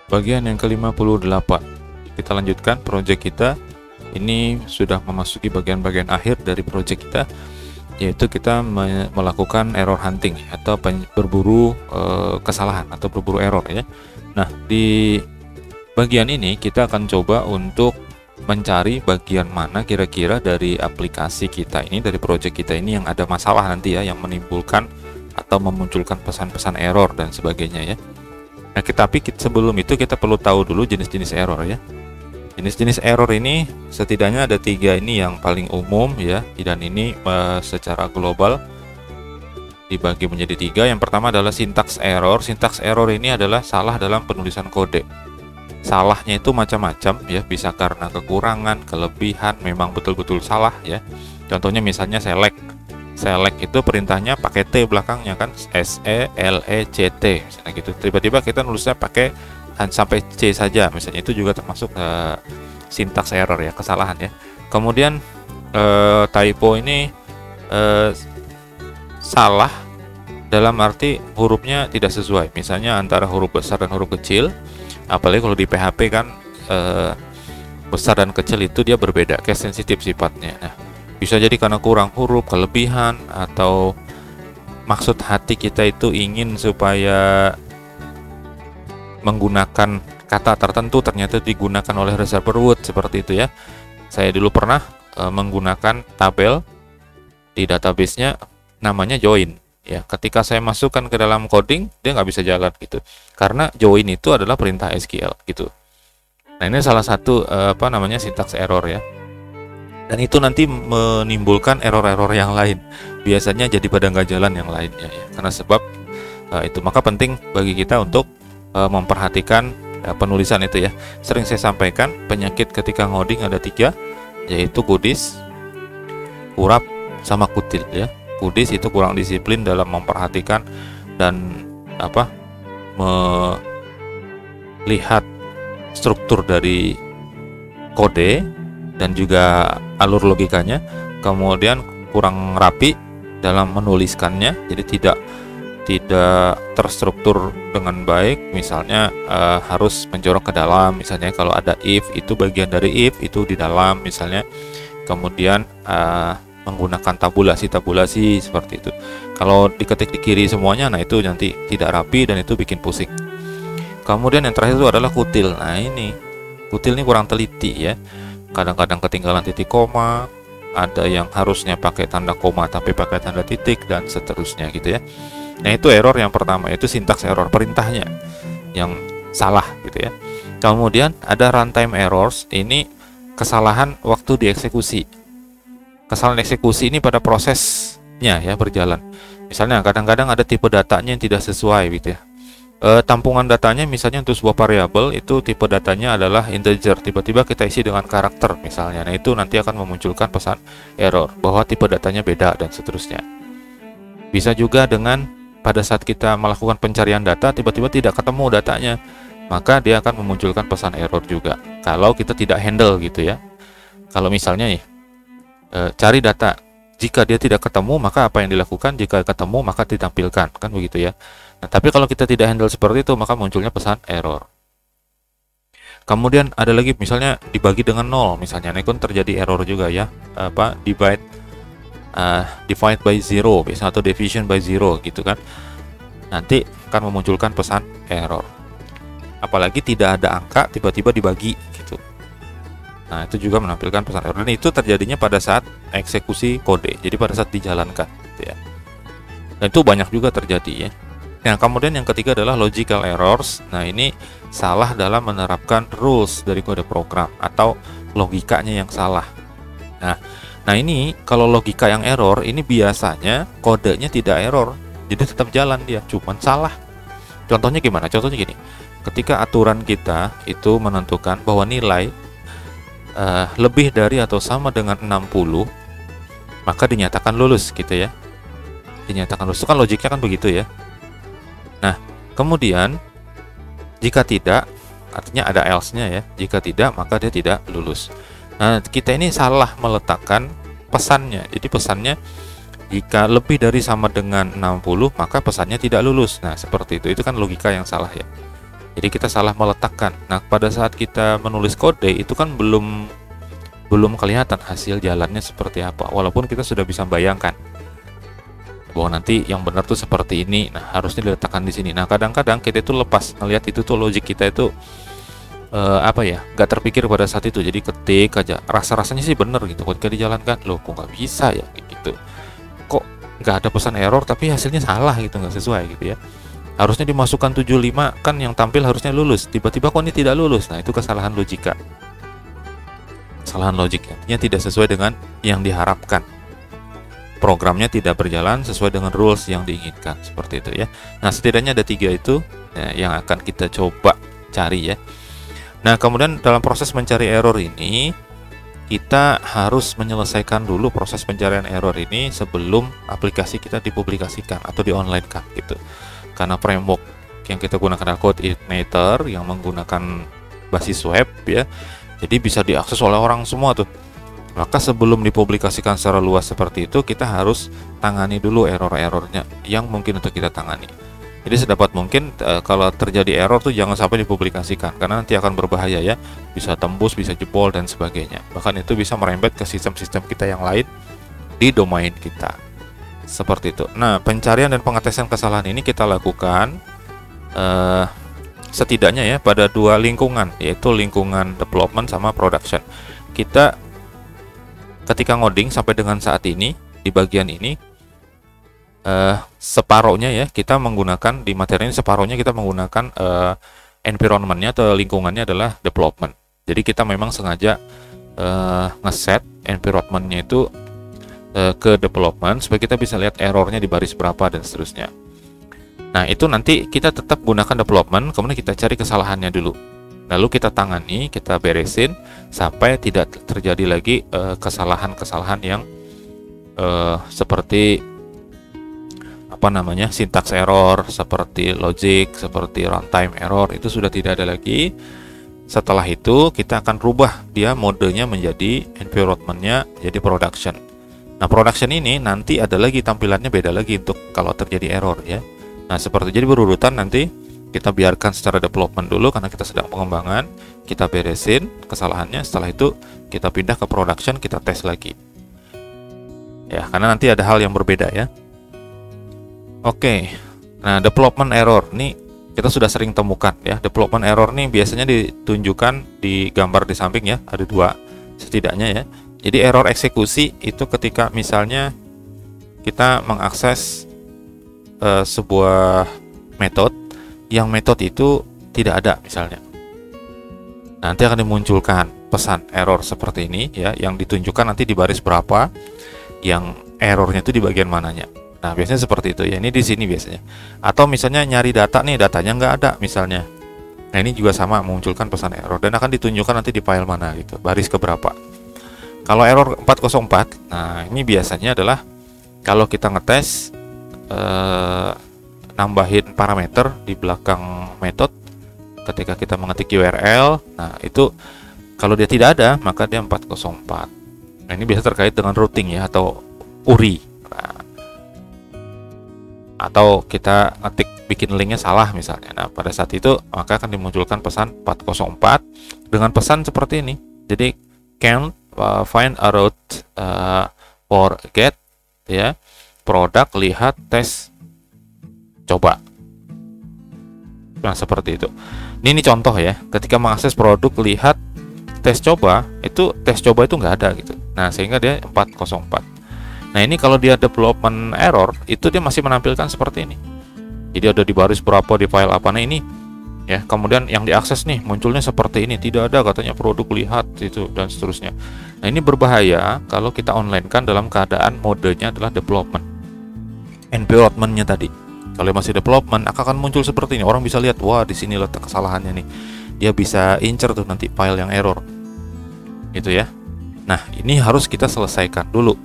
Bagian yang ke-58. Kita lanjutkan project kita. Ini sudah memasuki bagian-bagian akhir dari project kita, yaitu kita melakukan error hunting atau berburu kesalahan atau berburu error ya. Nah, di bagian ini kita akan coba untuk mencari bagian mana kira-kira dari aplikasi kita ini, dari project kita ini yang ada masalah nanti ya, yang menimbulkan atau memunculkan pesan-pesan error dan sebagainya ya. Nah, tapi sebelum itu kita perlu tahu dulu jenis-jenis error ya. Jenis-jenis error ini setidaknya ada 3 ini yang paling umum ya, dan ini secara global dibagi menjadi 3. Yang pertama adalah syntax error. Syntax error ini adalah salah dalam penulisan kode. Salahnya itu macam-macam ya, bisa karena kekurangan, kelebihan, memang betul-betul salah ya. Contohnya misalnya select itu perintahnya pakai T belakangnya kan, SELECT misalnya gitu. Tiba-tiba kita nulisnya pakai sampai C saja misalnya, itu juga termasuk syntax error ya, kesalahan ya. Kemudian typo ini salah dalam arti hurufnya tidak sesuai, misalnya antara huruf besar dan huruf kecil. Apalagi kalau di PHP kan besar dan kecil itu dia berbeda, case sensitif sifatnya. Nah, bisa jadi karena kurang huruf, kelebihan, atau maksud hati kita itu ingin supaya menggunakan kata tertentu ternyata digunakan oleh reservoir word, seperti itu ya. Saya dulu pernah menggunakan tabel di database-nya namanya join ya. Ketika saya masukkan ke dalam coding, dia nggak bisa jalan gitu, karena join itu adalah perintah SQL gitu. Nah, ini salah satu syntax error ya. Dan itu nanti menimbulkan error-error yang lain. Biasanya jadi pada nggak jalan yang lainnya ya. Karena sebab itu, maka penting bagi kita untuk memperhatikan penulisan itu ya. Sering saya sampaikan, penyakit ketika ngoding ada 3, yaitu kudis, kurap, sama kutil ya. Kudis itu kurang disiplin dalam memperhatikan dan melihat struktur dari kode dan juga alur logikanya. Kemudian kurang rapi dalam menuliskannya, jadi tidak terstruktur dengan baik. Misalnya harus menjorok ke dalam, misalnya kalau ada if, itu bagian dari if itu di dalam misalnya. Kemudian menggunakan tabulasi seperti itu. Kalau diketik di kiri semuanya, nah itu nanti tidak rapi dan itu bikin pusing. Kemudian yang terakhir itu adalah kutil. Nah, ini kutil ini kurang teliti ya. Kadang-kadang ketinggalan titik koma, ada yang harusnya pakai tanda koma tapi pakai tanda titik, dan seterusnya gitu ya. Nah, itu error yang pertama, yaitu syntax error, perintahnya yang salah gitu ya. Kemudian ada runtime errors, ini kesalahan waktu dieksekusi. Kesalahan eksekusi ini pada prosesnya ya, berjalan. Misalnya kadang-kadang ada tipe datanya yang tidak sesuai gitu ya. Tampungan datanya misalnya untuk sebuah variabel itu tipe datanya adalah integer, tiba-tiba kita isi dengan karakter misalnya. Nah, itu nanti akan memunculkan pesan error bahwa tipe datanya beda dan seterusnya. Bisa juga dengan pada saat kita melakukan pencarian data tiba-tiba tidak ketemu datanya, maka dia akan memunculkan pesan error juga kalau kita tidak handle gitu ya. Kalau misalnya nih cari data, jika dia tidak ketemu maka apa yang dilakukan, jika ketemu maka ditampilkan, kan begitu ya. Nah, tapi kalau kita tidak handle seperti itu maka munculnya pesan error. Kemudian ada lagi misalnya dibagi dengan 0 misalnya, nah itu terjadi error juga ya, divide by 0 bisa, atau division by 0 gitu kan, nanti akan memunculkan pesan error. Apalagi tidak ada angka tiba-tiba dibagi gitu. Nah, itu juga menampilkan pesan error, dan itu terjadinya pada saat eksekusi kode, jadi pada saat dijalankan gitu ya. Dan itu banyak juga terjadi ya. Nah, kemudian yang ketiga adalah logical errors. Nah, ini salah dalam menerapkan rules dari kode program atau logikanya yang salah. Nah, ini kalau logika yang error, ini biasanya kodenya tidak error, jadi tetap jalan dia, cuman salah. Contohnya gimana? Contohnya gini, ketika aturan kita itu menentukan bahwa nilai lebih dari atau sama dengan 60, maka dinyatakan lulus gitu ya. Dinyatakan lulus, itu kan logiknya kan begitu ya. Nah, kemudian jika tidak, artinya ada else-nya ya. Jika tidak, maka dia tidak lulus. Nah, kita ini salah meletakkan pesannya. Jadi pesannya jika lebih dari sama dengan 60, maka pesannya tidak lulus. Nah, seperti itu. Itu kan logika yang salah ya. Jadi kita salah meletakkan. Nah, pada saat kita menulis kode itu kan belum kelihatan hasil jalannya seperti apa, walaupun kita sudah bisa bayangkan bahwa nanti yang benar tuh seperti ini. Nah, harusnya diletakkan di sini. Nah, kadang-kadang kita itu lepas ngelihat itu tuh, logik kita itu nggak terpikir pada saat itu. Jadi ketik aja, rasanya sih bener gitu. Ketika dijalankan, loh kok nggak bisa ya gitu. Kok nggak ada pesan error tapi hasilnya salah gitu, nggak sesuai gitu ya. Harusnya dimasukkan 75, kan yang tampil harusnya lulus. Tiba-tiba kok ini tidak lulus. Nah, itu kesalahan logika. Kesalahan logik, artinya tidak sesuai dengan yang diharapkan. Programnya tidak berjalan sesuai dengan rules yang diinginkan, seperti itu ya. Nah, setidaknya ada 3 itu ya, yang akan kita coba cari ya. Nah, kemudian dalam proses mencari error ini, kita harus menyelesaikan dulu proses pencarian error ini sebelum aplikasi kita dipublikasikan atau di online kan gitu. Karena framework yang kita gunakan adalah CodeIgniter yang menggunakan basis web ya, jadi bisa diakses oleh orang semua tuh. Maka sebelum dipublikasikan secara luas seperti itu, kita harus tangani dulu error-errornya yang mungkin untuk kita tangani. Jadi sedapat mungkin kalau terjadi error tuh jangan sampai dipublikasikan, karena nanti akan berbahaya ya, bisa tembus, bisa jebol dan sebagainya. Bahkan itu bisa merembet ke sistem-sistem kita yang lain di domain kita. Seperti itu. Nah, pencarian dan pengetesan kesalahan ini kita lakukan setidaknya ya pada 2 lingkungan, yaitu lingkungan development sama production. Kita ketika ngoding sampai dengan saat ini di bagian ini separohnya ya kita menggunakan di materi ini, separohnya kita menggunakan environmentnya atau lingkungannya adalah development. Jadi kita memang sengaja ngeset environmentnya itu ke development supaya kita bisa lihat errornya di baris berapa dan seterusnya. Nah, itu nanti kita tetap gunakan development, kemudian kita cari kesalahannya dulu. Lalu kita tangani, kita beresin sampai tidak terjadi lagi kesalahan-kesalahan yang seperti syntax error, seperti logic, seperti runtime error, itu sudah tidak ada lagi. Setelah itu kita akan rubah dia modenya menjadi environmentnya jadi production. Nah, production ini nanti ada lagi tampilannya beda lagi untuk kalau terjadi error ya. Nah, seperti jadi berurutan nanti. Kita biarkan secara development dulu karena kita sedang pengembangan, kita beresin kesalahannya, setelah itu kita pindah ke production, kita tes lagi ya, karena nanti ada hal yang berbeda ya. Oke, nah development error nih kita sudah sering temukan ya. Development error nih biasanya ditunjukkan di gambar di samping ya, ada 2 setidaknya ya. Jadi error eksekusi itu ketika misalnya kita mengakses sebuah metode yang metode itu tidak ada misalnya. Nanti akan dimunculkan pesan error seperti ini ya, yang ditunjukkan nanti di baris berapa, yang errornya itu di bagian mananya. Nah, biasanya seperti itu ya. Ini di sini biasanya. Atau misalnya nyari data nih, datanya nggak ada misalnya. Nah, ini juga sama memunculkan pesan error dan akan ditunjukkan nanti di file mana gitu, baris keberapa. Kalau error 404, nah ini biasanya adalah kalau kita ngetes nambahin parameter di belakang metode ketika kita mengetik URL. Nah, itu kalau dia tidak ada maka dia 404. Nah, ini biasa terkait dengan routing ya atau URI. Nah, atau kita bikin linknya salah misalnya. Nah, pada saat itu maka akan dimunculkan pesan 404 dengan pesan seperti ini. Jadi can't find a route for get ya, produk, lihat, tes, coba. Nah, seperti itu. Ini contoh ya, ketika mengakses produk, lihat, tes, coba, itu tes coba itu nggak ada gitu. Nah, sehingga dia 404. Nah, ini kalau dia development error, itu dia masih menampilkan seperti ini. Jadi ada di baris berapa, di file apa. Nah, ini ya, kemudian yang diakses nih munculnya seperti ini, tidak ada katanya produk, lihat itu dan seterusnya. Nah, ini berbahaya kalau kita online kan dalam keadaan modenya adalah development. Environmentnya tadi. Kalau masih development akan muncul seperti ini. Orang bisa lihat, wah di sini letak kesalahannya nih. Dia bisa incer tuh nanti file yang error. Gitu ya. Nah, ini harus kita selesaikan dulu.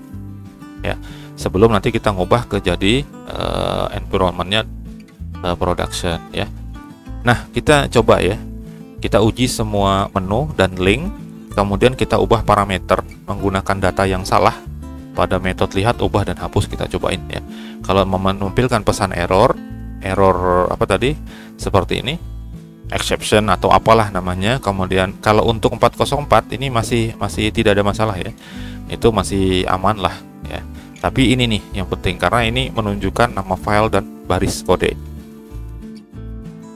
Ya, sebelum nanti kita ngubah ke jadi environmentnya production ya. Nah, kita coba ya. Kita uji semua menu dan link. Kemudian kita ubah parameter menggunakan data yang salah pada metode lihat, ubah dan hapus. Kita cobain ya. Kalau menampilkan pesan error apa tadi seperti ini, exception atau apalah namanya. Kemudian kalau untuk 404 ini masih tidak ada masalah ya, itu masih aman lah ya. Tapi ini nih yang penting karena ini menunjukkan nama file dan baris kode.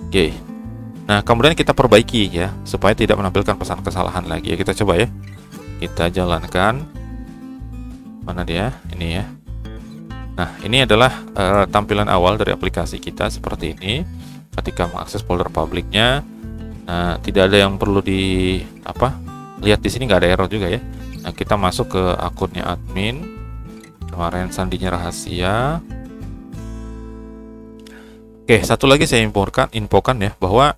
Oke. Nah, kemudian kita perbaiki ya supaya tidak menampilkan pesan kesalahan lagi ya. Kita coba ya. Kita jalankan. Mana dia? Ini ya. Nah, ini adalah tampilan awal dari aplikasi kita seperti ini. Ketika mengakses folder publiknya, nah tidak ada yang perlu lihat di sini, nggak ada error juga ya. Nah, kita masuk ke akunnya admin. Kemarin sandinya rahasia. Oke, satu lagi saya infokan ya bahwa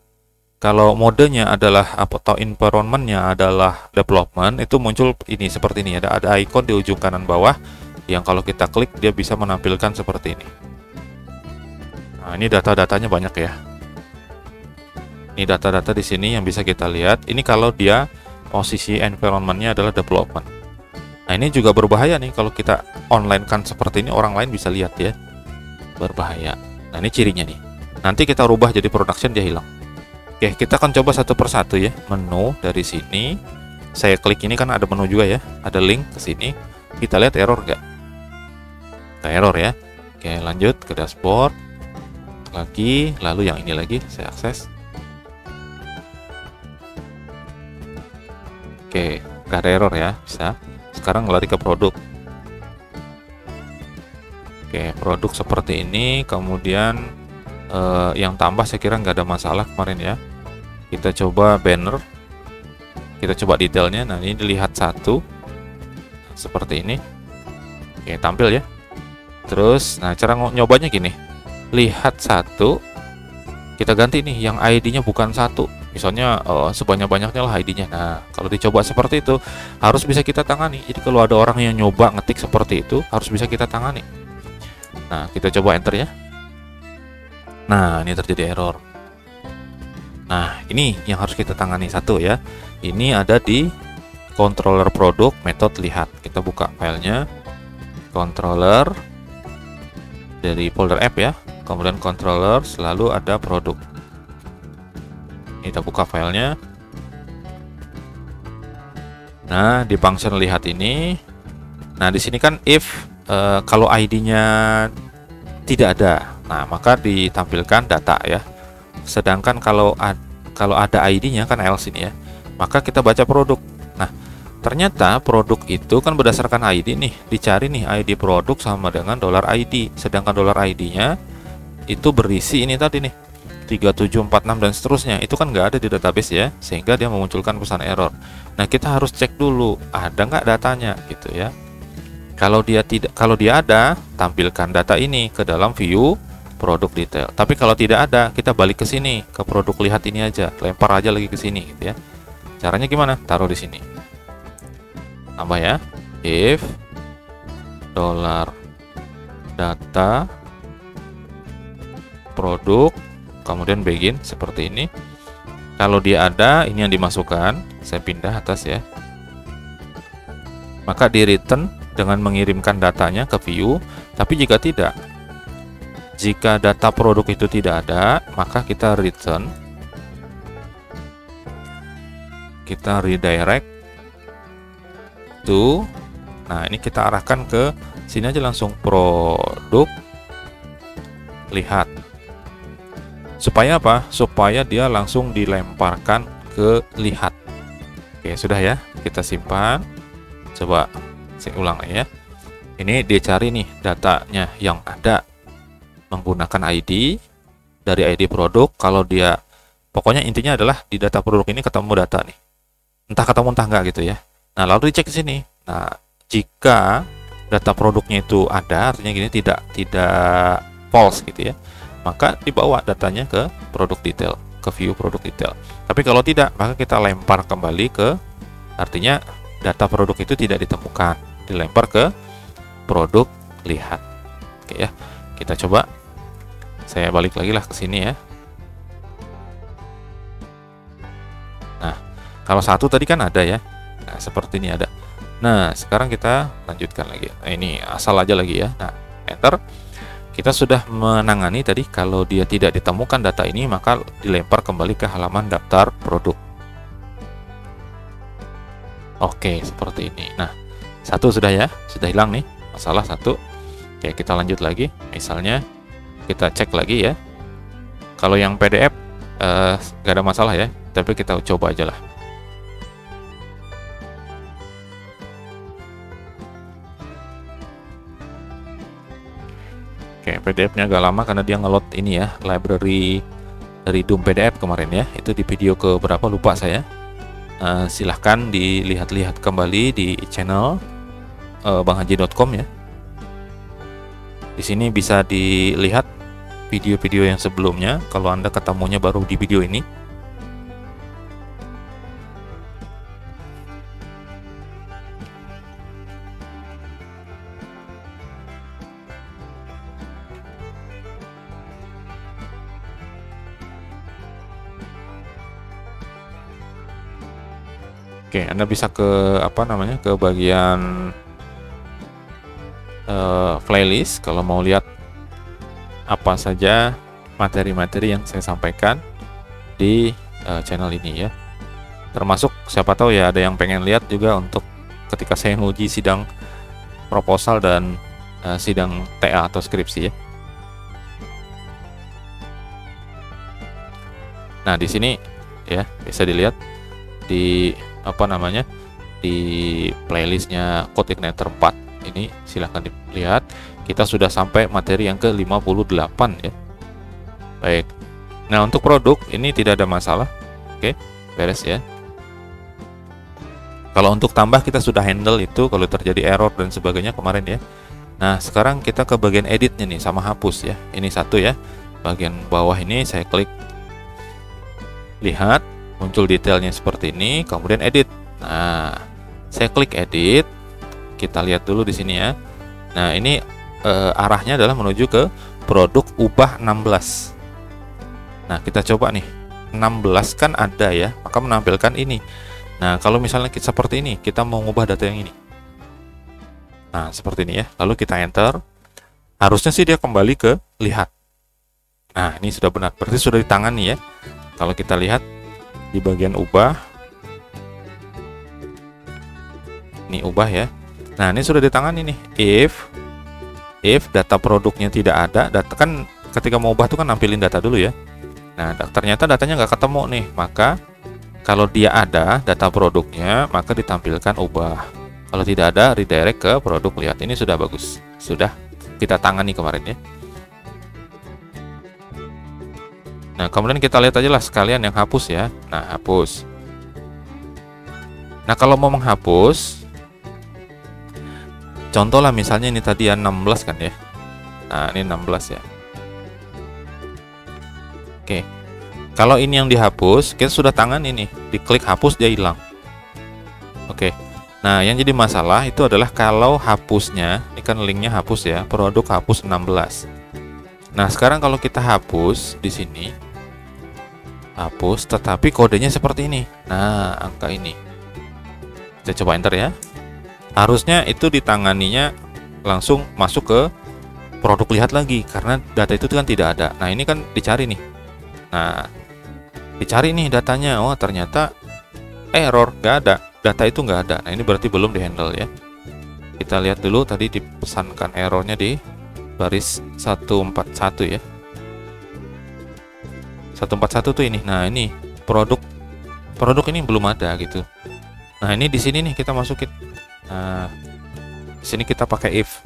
kalau modenya adalah atau environment-nya adalah development, itu muncul ini seperti ini, ada icon di ujung kanan bawah yang kalau kita klik dia bisa menampilkan seperti ini. Nah, ini data-datanya banyak ya. Ini data-data di sini yang bisa kita lihat. Ini kalau dia posisi environment-nya adalah development. Nah, ini juga berbahaya nih kalau kita online kan seperti ini, orang lain bisa lihat ya. Berbahaya. Nah, ini cirinya nih. Nanti kita rubah jadi production, dia hilang. Oke, kita akan coba satu persatu ya. Menu dari sini. Saya klik ini kan ada menu juga ya. Ada link ke sini. Kita lihat error nggak? Nggak error ya. Oke, lanjut ke dashboard. Lagi, lalu yang ini lagi saya akses. Oke, nggak ada error ya. Bisa. Sekarang lari ke produk. Oke, produk seperti ini. Kemudian yang tambah saya kira nggak ada masalah kemarin ya. Kita coba banner, kita coba detailnya. Nah, ini dilihat satu seperti ini. Oke, tampil ya. Terus, nah cara nyobanya gini, lihat satu, kita ganti nih yang ID-nya bukan satu, misalnya sebanyak-banyaknya lah ID-nya. Nah, kalau dicoba seperti itu harus bisa kita tangani. Jadi kalau ada orang yang nyoba ngetik seperti itu harus bisa kita tangani. Nah, kita coba enter ya. Nah, ini terjadi error. Nah, ini yang harus kita tangani satu ya. Ini ada di controller produk, metode lihat. Kita buka filenya, controller dari folder app ya. Kemudian controller, selalu ada produk. Kita buka filenya. Nah, di function lihat ini. Nah, di sini kan if kalau ID-nya tidak ada. Nah, maka ditampilkan data ya. Sedangkan kalau ada ID-nya kan else ini ya, maka kita baca produk. Nah, ternyata produk itu kan berdasarkan ID nih. Dicari nih ID produk sama dengan $ID. Sedangkan $ID-nya itu berisi ini tadi nih 3746 dan seterusnya. Itu kan nggak ada di database ya, sehingga dia memunculkan pesan error. Nah, kita harus cek dulu ada nggak datanya gitu ya. Kalau dia ada, tampilkan data ini ke dalam view produk detail. Tapi kalau tidak ada, kita balik ke sini ke produk lihat ini aja, lempar aja lagi ke sini gitu ya. Caranya gimana? Taruh di sini. Tambah ya. If $data produk, kemudian begin seperti ini. Kalau dia ada, ini yang dimasukkan. Saya pindah atas ya. Maka di return dengan mengirimkan datanya ke view. Tapi jika tidak, jika data produk itu tidak ada, maka kita return, kita redirect to, nah ini kita arahkan ke sini aja langsung, produk lihat. Supaya apa? Supaya dia langsung dilemparkan ke lihat. Oke, sudah ya, kita simpan. Coba saya ulang ya. Ini dia cari nih datanya yang ada menggunakan ID dari ID produk. Kalau dia, pokoknya intinya adalah di data produk ini ketemu data nih, entah ketemu entah enggak gitu ya. Nah, lalu dicek di sini. Nah, jika data produknya itu ada, artinya gini, tidak false gitu ya, maka dibawa datanya ke produk detail, ke view produk detail. Tapi kalau tidak, maka kita lempar kembali ke, artinya data produk itu tidak ditemukan, dilempar ke produk lihat. Oke ya, kita coba. Saya balik lagi lah ke sini ya. Nah, kalau satu tadi kan ada ya. Nah, seperti ini ada. Nah, sekarang kita lanjutkan lagi. Nah, ini asal aja lagi ya. Nah, enter. kita sudah menangani tadi. Kalau dia tidak ditemukan data ini, maka dilempar kembali ke halaman daftar produk. Oke, seperti ini. Nah, satu sudah ya, sudah hilang nih masalah satu. Oke, kita lanjut lagi. Misalnya kita cek lagi ya. Kalau yang PDF nggak ada masalah ya, tapi kita coba aja lah. Oke, PDF-nya agak lama karena dia ngelot ini ya, library dari Doom PDF kemarin ya. Itu di video ke berapa lupa saya. Silahkan dilihat-lihat kembali di channel banghaji.com ya. Di sini bisa dilihat video-video yang sebelumnya kalau Anda ketemunya baru di video ini. Oke, Anda bisa ke ke bagian playlist kalau mau lihat apa saja materi-materi yang saya sampaikan di channel ini ya. Termasuk siapa tahu ya ada yang pengen lihat juga untuk ketika saya nguji sidang proposal dan sidang TA atau skripsi ya. Nah, di sini ya bisa dilihat di di playlistnya CodeIgniter 4 ini, silahkan dilihat. Kita sudah sampai materi yang ke-58 ya. Baik, nah untuk produk ini tidak ada masalah. Oke, beres ya. Kalau untuk tambah kita sudah handle itu kalau terjadi error dan sebagainya kemarin ya. Nah, sekarang kita ke bagian editnya nih sama hapus ya. Ini satu ya, bagian bawah ini saya klik, lihat muncul detailnya seperti ini, kemudian edit. Nah, saya klik edit. Kita lihat dulu di sini ya. Nah, ini arahnya adalah menuju ke produk ubah 16. Nah, kita coba nih. 16 kan ada ya, maka menampilkan ini. Nah, kalau misalnya kita seperti ini, kita mau ngubah data yang ini. Nah, seperti ini ya. Lalu kita enter. Harusnya sih dia kembali ke lihat. Nah, ini sudah benar. Berarti sudah ditangani ya. Kalau kita lihat di bagian ubah, ini ubah ya. Nah, ini sudah ditangani nih. If data produknya tidak ada, data kan ketika mau ubah tuh kan nampilin data dulu ya. Nah, ternyata datanya nggak ketemu nih, maka kalau dia ada data produknya, maka ditampilkan ubah. Kalau tidak ada, redirect ke produk lihat. Ini sudah bagus, sudah kita tangani kemarin ya. Nah, kemudian kita lihat aja lah sekalian yang hapus ya. Nah, hapus. Nah, kalau mau menghapus, contoh lah misalnya ini tadi ya 16 kan ya. Nah, ini 16 ya. Oke. Kalau ini yang dihapus, kita sudah tangan ini. Diklik hapus, dia hilang. Oke. Nah, yang jadi masalah itu adalah kalau hapusnya, ini kan linknya hapus ya, produk hapus 16. Nah, sekarang kalau kita hapus di sini, hapus, tetapi kodenya seperti ini. Nah, angka ini. Kita coba enter ya. Harusnya itu ditanganinya langsung masuk ke produk lihat lagi, karena data itu kan tidak ada. Nah, ini kan dicari nih. Nah, dicari nih datanya. Oh, ternyata error, nggak ada. Data itu nggak ada. Nah, ini berarti belum dihandle ya. Kita lihat dulu tadi dipesankan errornya di baris 141 ya. 141 tuh ini. Nah, ini produk ini belum ada gitu. Nah, ini di sini nih kita masukin. Nah, di sini kita pakai if.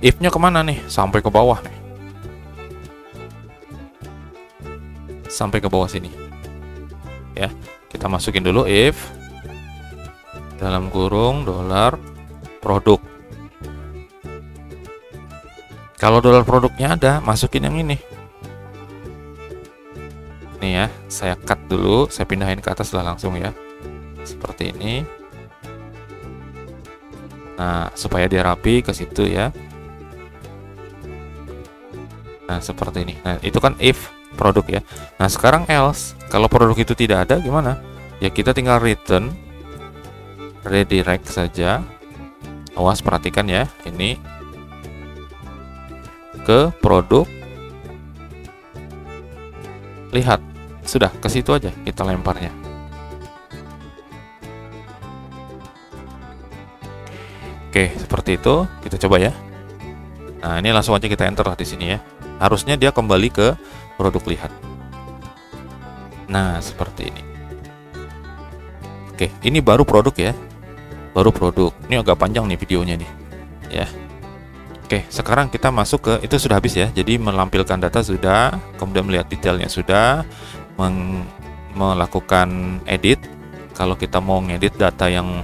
If-nya kemana nih? Sampai ke bawah nih. Sampai ke bawah sini. Ya, kita masukin dulu if dalam kurung dolar produk. Kalau dolar produknya ada, masukin yang ini. Nih ya, saya cut dulu, saya pindahin ke atas lah langsung ya. Seperti ini. Nah, supaya dia rapi ke situ ya. Nah, seperti ini. Nah, itu kan if produk ya. Nah, sekarang else. Kalau produk itu tidak ada gimana? Ya kita tinggal return, redirect saja. Awas, perhatikan ya. Ini ke produk lihat. Sudah, ke situ aja kita lemparnya. Oke, seperti itu. Kita coba ya. Nah, ini langsung aja kita enter lah di sini ya. Harusnya dia kembali ke produk lihat. Nah, seperti ini. Oke, ini baru produk ya. Baru produk. Ini agak panjang nih videonya nih. Ya. Oke, sekarang kita masuk ke itu sudah habis ya. Jadi melampilkan data sudah, kemudian melihat detailnya sudah, melakukan edit. Kalau kita mau ngedit data yang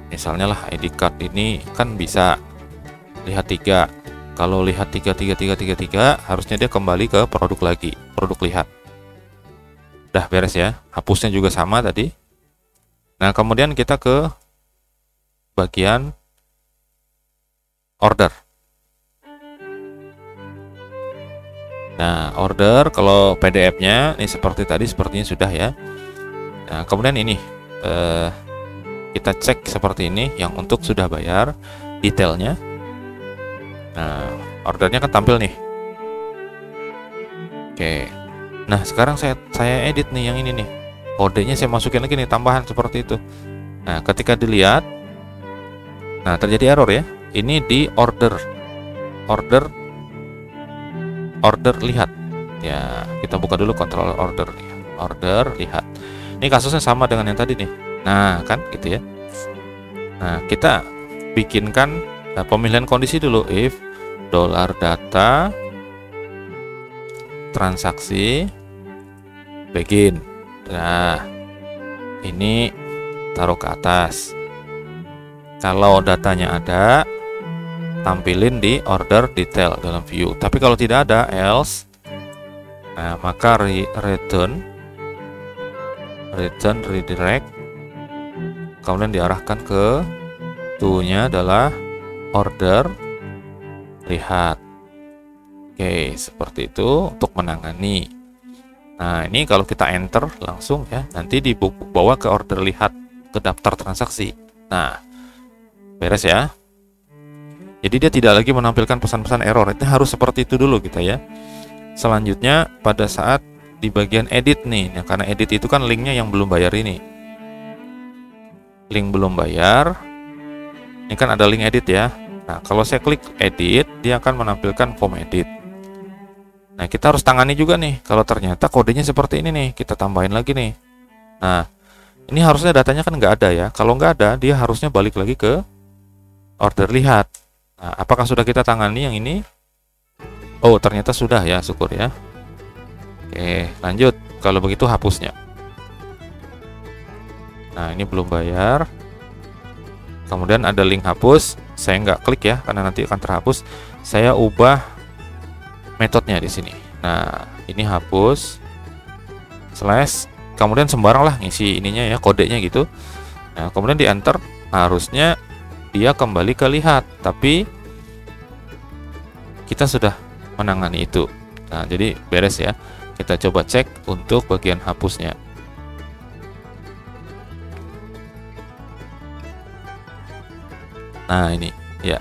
misalnya lah ID card ini kan bisa lihat 3. Kalau lihat 3 harusnya dia kembali ke produk lagi, produk lihat. Udah beres ya. Hapusnya juga sama tadi. Nah, kemudian kita ke bagian order. Nah, order kalau PDF-nya ini seperti tadi, sepertinya sudah ya. Nah, kemudian ini kita cek seperti ini yang untuk sudah bayar detailnya. Nah, ordernya kan tampil nih. Oke. Nah, sekarang saya edit nih yang ini nih. Kodenya saya masukin lagi nih, tambahan seperti itu. Nah, ketika dilihat, nah terjadi error ya. Ini di order lihat. Ya, kita buka dulu kontrol order. Order lihat. Ini kasusnya sama dengan yang tadi nih. Nah, kan gitu ya. Nah, kita bikinkan pemilihan kondisi dulu. If $data transaksi begin. Nah, ini taruh ke atas. Kalau datanya ada, tampilin di order detail dalam view. Tapi kalau tidak ada, else, nah maka return redirect, kemudian diarahkan ke to-nya adalah order lihat. Oke, seperti itu untuk menangani. Nah, ini kalau kita enter langsung ya, nanti dibawa ke order lihat, ke daftar transaksi. Nah, beres ya. Jadi dia tidak lagi menampilkan pesan-pesan error. Itu harus seperti itu dulu kita ya. Selanjutnya pada saat di bagian edit nih, ya, karena edit itu kan linknya yang belum bayar ini. Link belum bayar. Ini kan ada link edit ya. Nah, kalau saya klik edit, dia akan menampilkan form edit. Nah, kita harus tangani juga nih. Kalau ternyata kodenya seperti ini nih, kita tambahin lagi nih. Nah, ini harusnya datanya kan nggak ada ya. Kalau nggak ada, dia harusnya balik lagi ke order lihat. Nah, apakah sudah kita tangani yang ini? Oh, ternyata sudah ya, syukur ya. Oke, lanjut. Kalau begitu hapusnya. Nah, ini belum bayar. Kemudian ada link hapus. Saya nggak klik ya, karena nanti akan terhapus. Saya ubah metodenya di sini. Nah, ini hapus. Slash. Kemudian sembarang lah ngisi ininya ya, kodenya gitu. Nah, kemudian di enter. Harusnya dia kembali ke lihat, tapi kita sudah menangani itu. Nah, jadi beres ya. Kita coba cek untuk bagian hapusnya. Nah, ini ya.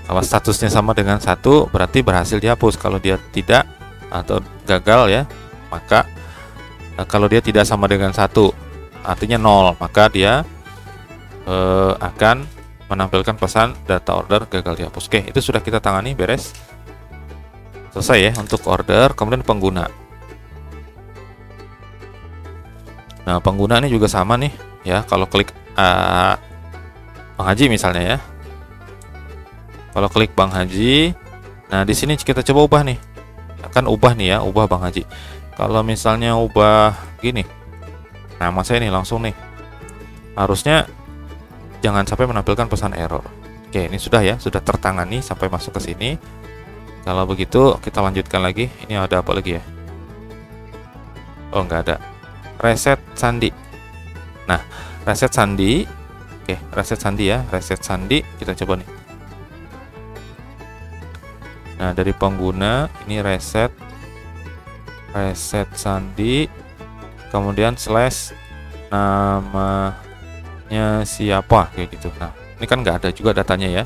Kalau statusnya sama dengan 1 berarti berhasil dihapus. Kalau dia tidak atau gagal ya, maka kalau dia tidak sama dengan 1 artinya 0, maka dia akan menampilkan pesan data order gagal dihapus. Oke, itu sudah kita tangani, beres. Selesai ya untuk order. Kemudian pengguna. Nah, pengguna ini juga sama nih ya. Kalau klik Bang Haji misalnya ya. Kalau klik Bang Haji, nah di sini kita coba ubah nih. Akan ubah nih ya, ubah Bang Haji. Kalau misalnya ubah gini, nama saya nih langsung nih. Harusnya jangan sampai menampilkan pesan error. Oke, ini sudah ya, sudah tertangani sampai masuk ke sini. Kalau begitu kita lanjutkan lagi. Ini ada apa lagi ya? Oh, nggak ada. Reset sandi. Nah, reset sandi. Oke, reset sandi ya, reset sandi. Kita coba nih. Nah, dari pengguna ini reset sandi. Kemudian slash nama siapa kayak gitu. Nah, ini kan nggak ada juga datanya ya.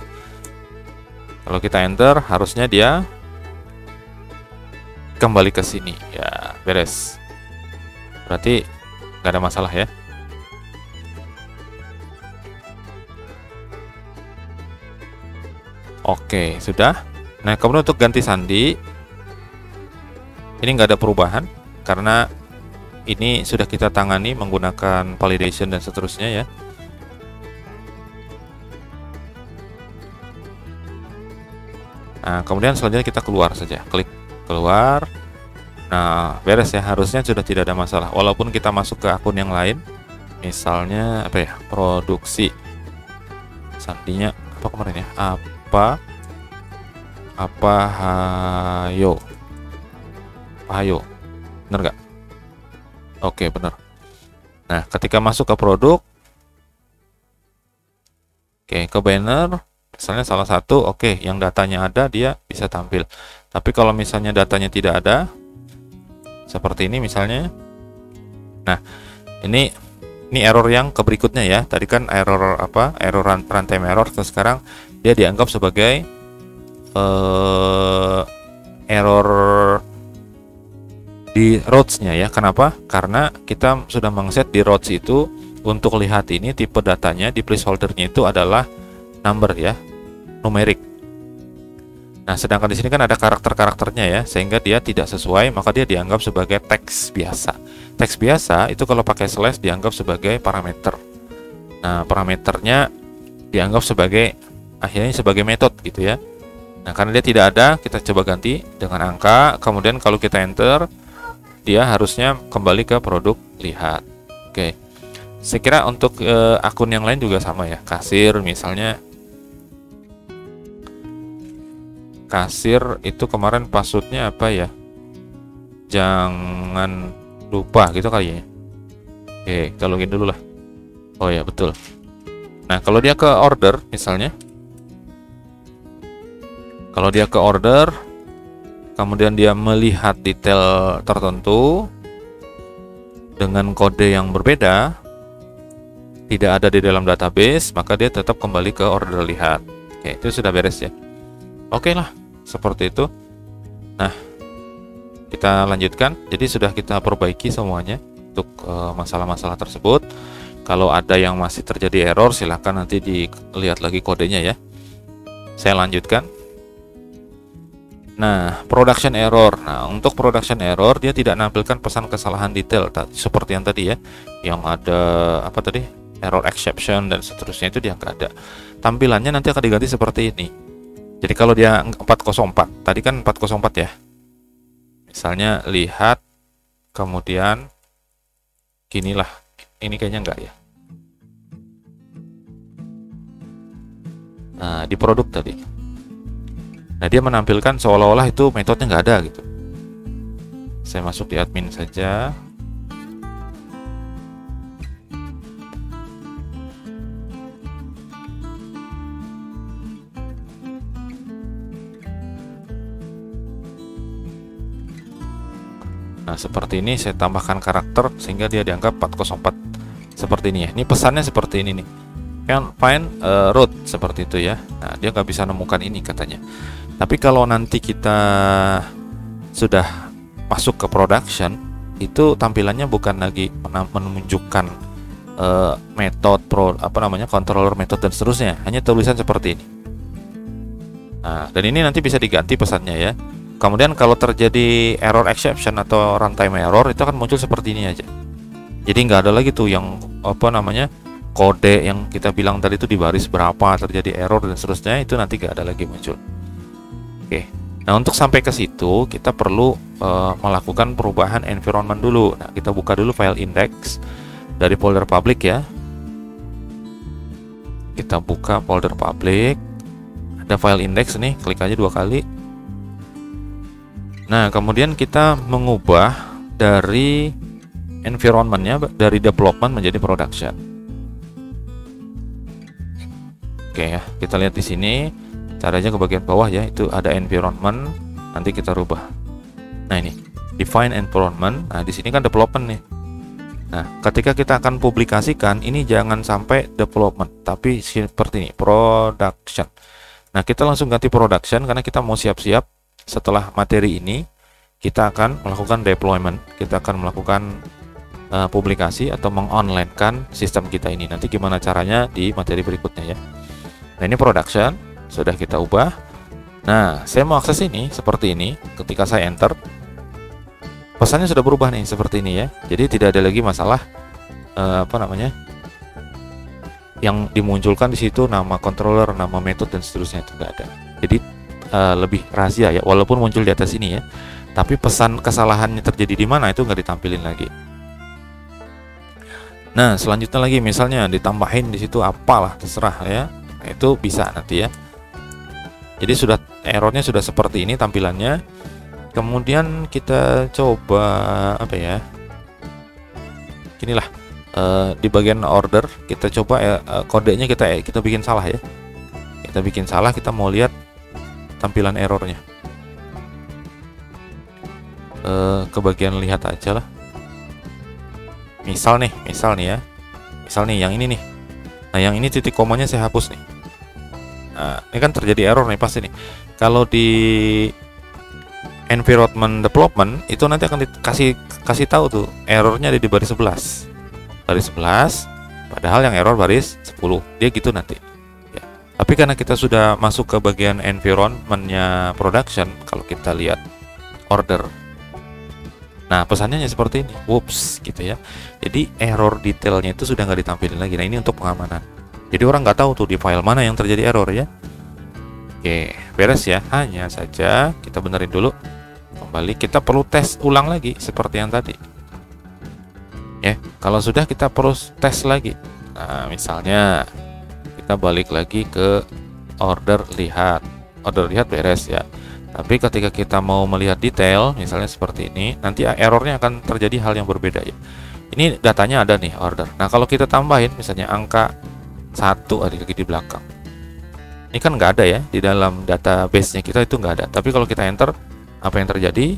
Kalau kita enter, harusnya dia kembali ke sini. Ya, beres. Berarti nggak ada masalah ya. Oke, sudah. Nah, kemudian untuk ganti sandi, ini nggak ada perubahan karena ini sudah kita tangani menggunakan validation dan seterusnya ya. Nah, kemudian selanjutnya kita keluar saja, klik keluar. Nah, beres ya, harusnya sudah tidak ada masalah. Walaupun kita masuk ke akun yang lain, misalnya apa ya, produksi, sandinya apa kemarin ya, hayo, bener nggak? Oke, bener. Nah, ketika masuk ke produk, oke, ke banner, misalnya salah satu, oke, yang datanya ada, dia bisa tampil. Tapi kalau misalnya datanya tidak ada, seperti ini misalnya. Nah, ini error yang ke berikutnya ya. Tadi kan error apa? Error runtime error. Terus sekarang dia dianggap sebagai error di routes-nya ya. Kenapa? Karena kita sudah mengset di routes itu untuk lihat ini tipe datanya di placeholder-nya itu adalah number ya, numerik. Nah, sedangkan di sini kan ada karakter-karakternya ya, sehingga dia tidak sesuai, maka dia dianggap sebagai teks biasa. Teks biasa itu kalau pakai slash dianggap sebagai parameter. Nah, parameternya dianggap sebagai akhirnya sebagai metode gitu ya. Nah, karena dia tidak ada, kita coba ganti dengan angka. Kemudian kalau kita enter, dia harusnya kembali ke produk lihat. Oke. Saya kira untuk akun yang lain juga sama ya. Kasir misalnya. Kasir itu kemarin passwordnya apa ya? Jangan lupa gitu kali ya. Oke, kita login dulu lah. Oh ya, betul. Nah, kalau dia ke order misalnya. Kalau dia ke order, kemudian dia melihat detail tertentu dengan kode yang berbeda, tidak ada di dalam database, maka dia tetap kembali ke order lihat. Oke, itu sudah beres ya. Oke lah, seperti itu. Nah, kita lanjutkan. Jadi sudah kita perbaiki semuanya untuk masalah-masalah tersebut. Kalau ada yang masih terjadi error, silahkan nanti dilihat lagi kodenya ya. Saya lanjutkan. Nah, production error. Nah, untuk production error dia tidak menampilkan pesan kesalahan detail seperti yang tadi ya, yang ada apa tadi, error exception dan seterusnya, itu dia nggak ada. Tampilannya nanti akan diganti seperti ini. Jadi kalau dia 404, tadi kan 404 ya. Misalnya lihat, kemudian ginilah. Ini kayaknya enggak ya. Nah, di produk tadi. Nah, dia menampilkan seolah-olah itu metodenya nggak ada gitu. Saya masuk di admin saja. Nah, seperti ini saya tambahkan karakter sehingga dia dianggap 404 seperti ini ya. Ini pesannya seperti ini nih. Find route seperti itu ya. Nah, dia nggak bisa nemukan ini katanya. Tapi kalau nanti kita sudah masuk ke production, itu tampilannya bukan lagi menunjukkan metode controller method dan seterusnya, hanya tulisan seperti ini. Nah, dan ini nanti bisa diganti pesannya ya. Kemudian kalau terjadi error exception atau runtime error, itu akan muncul seperti ini aja. Jadi nggak ada lagi tuh yang kode yang kita bilang tadi itu di baris berapa terjadi error dan seterusnya, itu nanti nggak ada lagi muncul. Oke. Nah, untuk sampai ke situ kita perlu melakukan perubahan environment dulu. Nah, kita buka dulu file index dari folder public ya. Kita buka folder public. Ada file index nih, klik aja 2 kali. Nah, kemudian kita mengubah dari environment-nya dari development menjadi production. Oke ya, kita lihat di sini. Caranya ke bagian bawah ya, itu ada environment, nanti kita rubah. Nah, ini define environment. Nah, di sini kan development nih. Nah, ketika kita akan publikasikan, ini jangan sampai development, tapi seperti ini, production. Nah, kita langsung ganti production karena kita mau siap-siap setelah materi ini kita akan melakukan deployment, kita akan melakukan publikasi atau mengonlinekan sistem kita ini. Nanti gimana caranya di materi berikutnya ya. Nah, ini production sudah kita ubah. Nah, saya mau akses ini seperti ini. Ketika saya enter, pesannya sudah berubah nih seperti ini ya. Jadi tidak ada lagi masalah yang dimunculkan di situ nama controller, nama metode dan seterusnya, itu enggak ada. Jadi lebih rahasia ya, walaupun muncul di atas ini ya. Tapi pesan kesalahannya terjadi di mana itu nggak ditampilin lagi. Nah, selanjutnya lagi misalnya ditambahin di situ apalah terserah ya. Nah, itu bisa nanti ya. Jadi errornya sudah seperti ini tampilannya. Kemudian kita coba apa ya? Inilah di bagian order kita coba kodenya kita bikin salah ya. Kita bikin salah, kita mau lihat tampilan errornya. Ke bagian lihat aja lah. Misal nih ya. Misal nih yang ini nih. Nah, yang ini titik komanya saya hapus nih. Nah, ini kan terjadi error nih pasti nih. Kalau di environment development itu nanti akan kasih tahu tuh errornya ada di baris 11. Baris 11, padahal yang error baris 10. Dia gitu nanti. Ya. Tapi karena kita sudah masuk ke bagian environmentnya production, kalau kita lihat order. Nah, pesannya seperti ini. Whoops, gitu ya. Jadi error detailnya itu sudah nggak ditampilin lagi. Nah, ini untuk pengamanan. Jadi orang nggak tahu tuh di file mana yang terjadi error ya. Oke, beres ya. Hanya saja kita benerin dulu. Kembali, kita perlu tes ulang lagi seperti yang tadi. Ya, kalau sudah kita perlu tes lagi. Nah, misalnya kita balik lagi ke order lihat. Order lihat beres ya. Tapi ketika kita mau melihat detail, misalnya seperti ini, nanti errornya akan terjadi hal yang berbeda ya. Ini datanya ada nih order. Nah, kalau kita tambahin misalnya angka 1 ada lagi di belakang. Ini kan nggak ada ya di dalam database-nya kita, itu nggak ada. Tapi kalau kita enter, apa yang terjadi?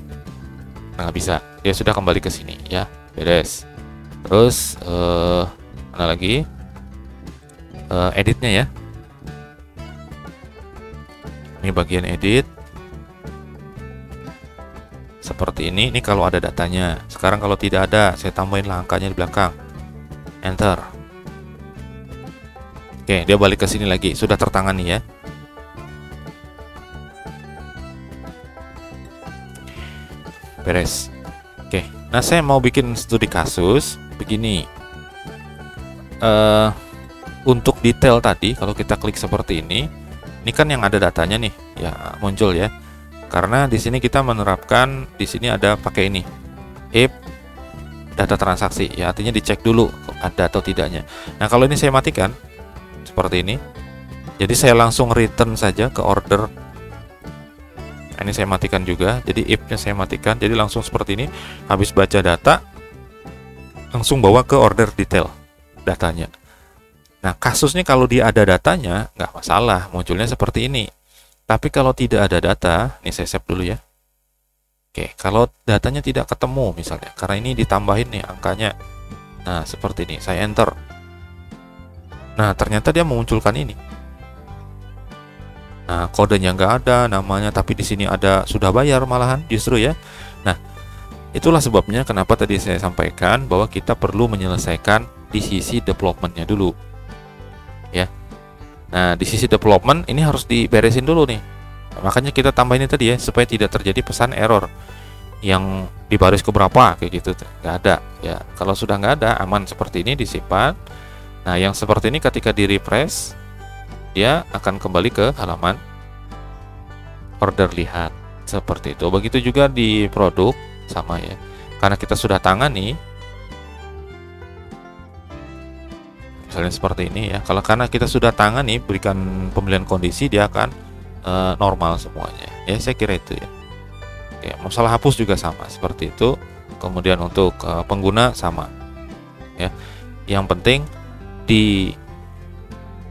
Nggak bisa. Dia sudah kembali ke sini ya. Beres. Terus mana lagi? Editnya ya. Ini bagian edit. Seperti ini kalau ada datanya. Sekarang kalau tidak ada, saya tambahin lah angkanya di belakang. Enter. Oke, dia balik ke sini lagi. Sudah tertangani ya. Beres. Oke, nah saya mau bikin studi kasus begini. Untuk detail tadi, kalau kita klik seperti ini kan yang ada datanya nih, ya muncul ya. Karena di sini kita menerapkan, di sini ada pakai ini, if data transaksi, ya artinya dicek dulu ada atau tidaknya. Nah, kalau ini saya matikan seperti ini, jadi saya langsung return saja ke order. Nah, ini saya matikan juga, jadi if-nya saya matikan, jadi langsung seperti ini. Habis baca data, langsung bawa ke order detail datanya. Nah, kasusnya kalau dia ada datanya, nggak masalah, munculnya seperti ini. Tapi kalau tidak ada data, ini saya save dulu ya. Oke, kalau datanya tidak ketemu misalnya, karena ini ditambahin nih angkanya. Nah, seperti ini, saya enter. Nah, ternyata dia memunculkan ini. Nah, kodenya nggak ada, namanya, tapi di sini ada sudah bayar malahan justru ya. Nah, itulah sebabnya kenapa tadi saya sampaikan bahwa kita perlu menyelesaikan di sisi development-nya dulu. Ya. Nah, di sisi development ini harus diberesin dulu nih. Makanya kita tambahin ini tadi ya, supaya tidak terjadi pesan error yang di baris keberapa kayak gitu. Nggak ada ya. Kalau sudah nggak ada, aman seperti ini, disimpan. Nah, yang seperti ini ketika di refresh, dia akan kembali ke halaman order lihat seperti itu. Begitu juga di produk sama ya. Karena kita sudah tangani, misalnya seperti ini ya. Kalau karena kita sudah tangani, berikan pemilihan kondisi, dia akan normal semuanya. Ya, saya kira itu ya. Oke, masalah hapus juga sama seperti itu. Kemudian untuk pengguna sama. Ya, yang penting di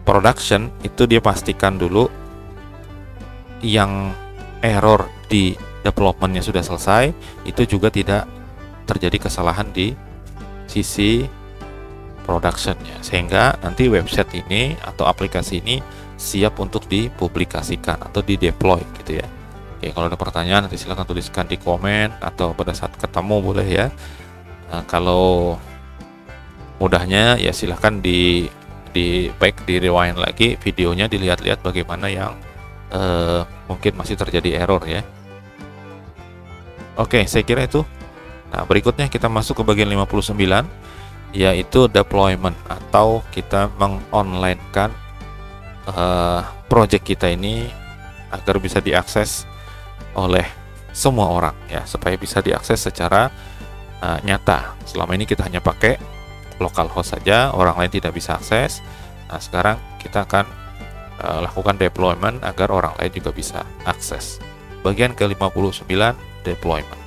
production itu dia pastikan dulu yang error di developmentnya sudah selesai, itu juga tidak terjadi kesalahan di sisi productionnya, sehingga nanti website ini atau aplikasi ini siap untuk dipublikasikan atau di deploy gitu ya. Oke, kalau ada pertanyaan nanti silahkan tuliskan di komen atau pada saat ketemu boleh ya. Kalau mudahnya ya silahkan di back, di rewind lagi videonya, dilihat-lihat bagaimana yang mungkin masih terjadi error ya. Oke, saya kira itu. Nah, berikutnya kita masuk ke bagian 59, yaitu deployment, atau kita mengonlinekan project kita ini agar bisa diakses oleh semua orang ya, supaya bisa diakses secara nyata. Selama ini kita hanya pakai localhost saja, orang lain tidak bisa akses. Nah, sekarang kita akan lakukan deployment agar orang lain juga bisa akses. Bagian ke-59, deployment.